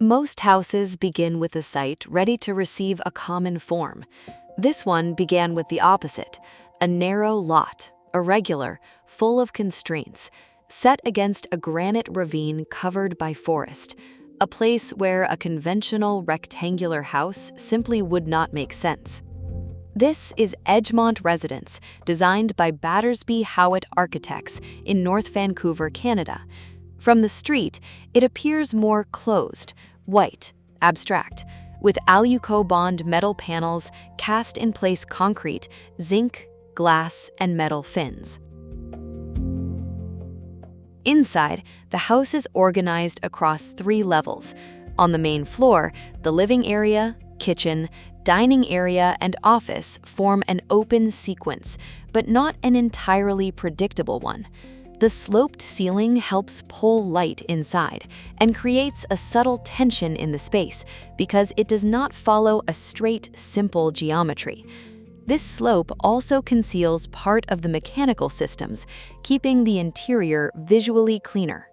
Most houses begin with a site ready to receive a common form. This one began with the opposite, a narrow lot, irregular, full of constraints, set against a granite ravine covered by forest, a place where a conventional rectangular house simply would not make sense. This is Edgemont Residence, designed by BattersbyHowat Architects in North Vancouver, Canada. From the street, it appears more closed, white, abstract, with alucobond metal panels, cast-in-place concrete, zinc, glass, and metal fins. Inside, the house is organized across 3 levels. On the main floor, the living area, kitchen, dining area, and office form an open sequence, but not an entirely predictable one. The sloped ceiling helps pull light inside and creates a subtle tension in the space because it does not follow a straight, simple geometry. This slope also conceals part of the mechanical systems, keeping the interior visually cleaner.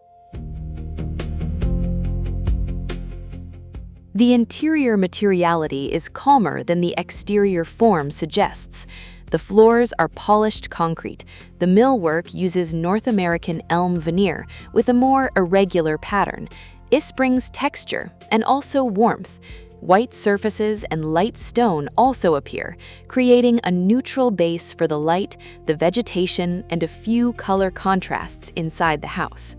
The interior materiality is calmer than the exterior form suggests. The floors are polished concrete. The millwork uses North American elm veneer with a more irregular pattern. This brings texture and also warmth. White surfaces and light stone also appear, creating a neutral base for the light, the vegetation, and a few color contrasts inside the house.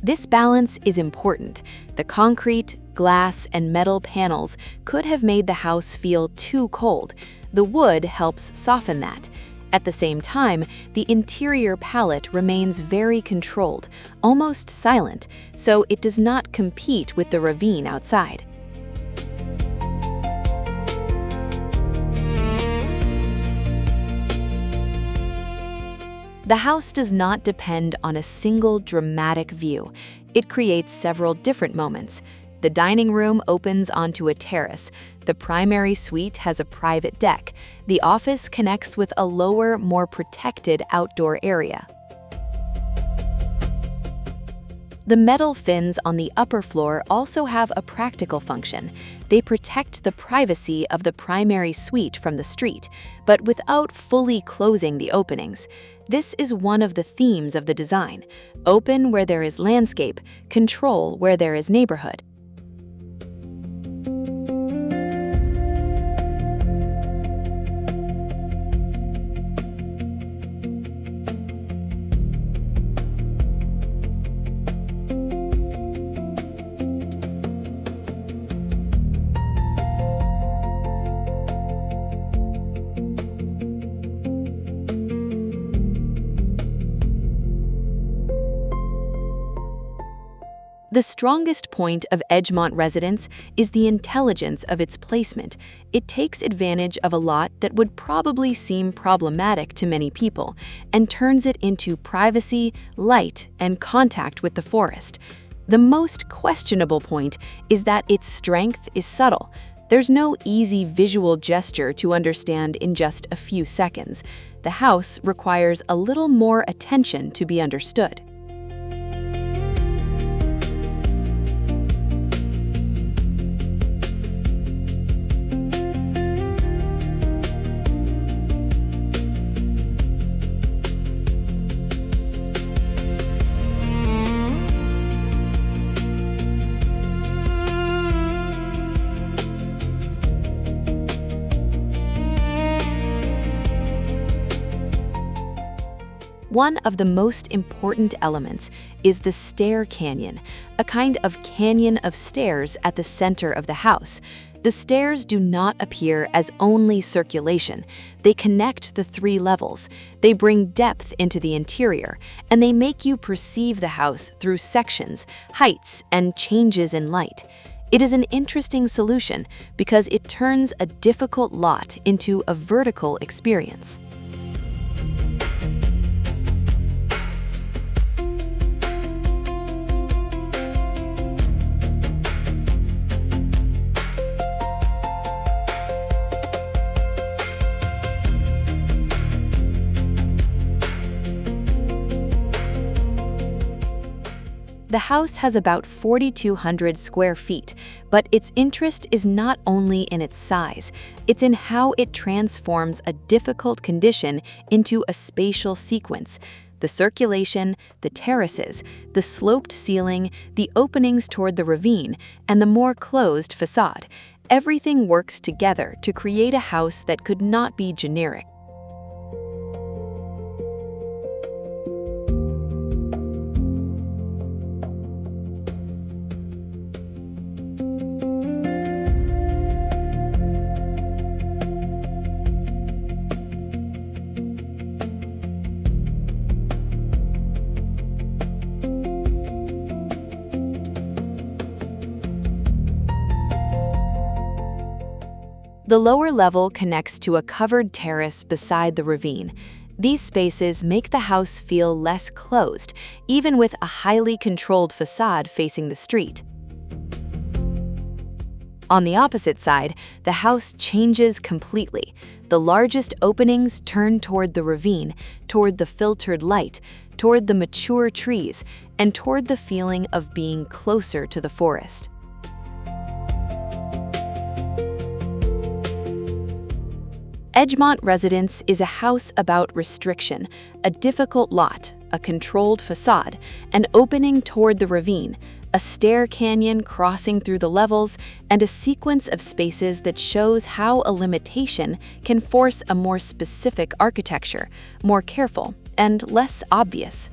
This balance is important. The concrete, glass, and metal panels could have made the house feel too cold. The wood helps soften that. At the same time, the interior palette remains very controlled, almost silent, so it does not compete with the ravine outside. The house does not depend on a single dramatic view. It creates several different moments. The dining room opens onto a terrace. The primary suite has a private deck. The office connects with a lower, more protected outdoor area. The metal fins on the upper floor also have a practical function. They protect the privacy of the primary suite from the street, but without fully closing the openings. This is one of the themes of the design: open where there is landscape, control where there is neighborhood. The strongest point of Edgemont Residence is the intelligence of its placement. It takes advantage of a lot that would probably seem problematic to many people and turns it into privacy, light, and contact with the forest. The most questionable point is that its strength is subtle. There's no easy visual gesture to understand in just a few seconds. The house requires a little more attention to be understood. One of the most important elements is the stair canyon, a kind of canyon of stairs at the center of the house. The stairs do not appear as only circulation. They connect the 3 levels. They bring depth into the interior, and they make you perceive the house through sections, heights, and changes in light. It is an interesting solution because it turns a difficult lot into a vertical experience. The house has about 4,200 square feet, but its interest is not only in its size, it's in how it transforms a difficult condition into a spatial sequence. The circulation, the terraces, the sloped ceiling, the openings toward the ravine, and the more closed facade. Everything works together to create a house that could not be generic. The lower level connects to a covered terrace beside the ravine. These spaces make the house feel less closed, even with a highly controlled facade facing the street. On the opposite side, the house changes completely. The largest openings turn toward the ravine, toward the filtered light, toward the mature trees, and toward the feeling of being closer to the forest. Edgemont Residence is a house about restriction, a difficult lot, a controlled facade, an opening toward the ravine, a stair canyon crossing through the levels, and a sequence of spaces that shows how a limitation can force a more specific architecture, more careful and less obvious.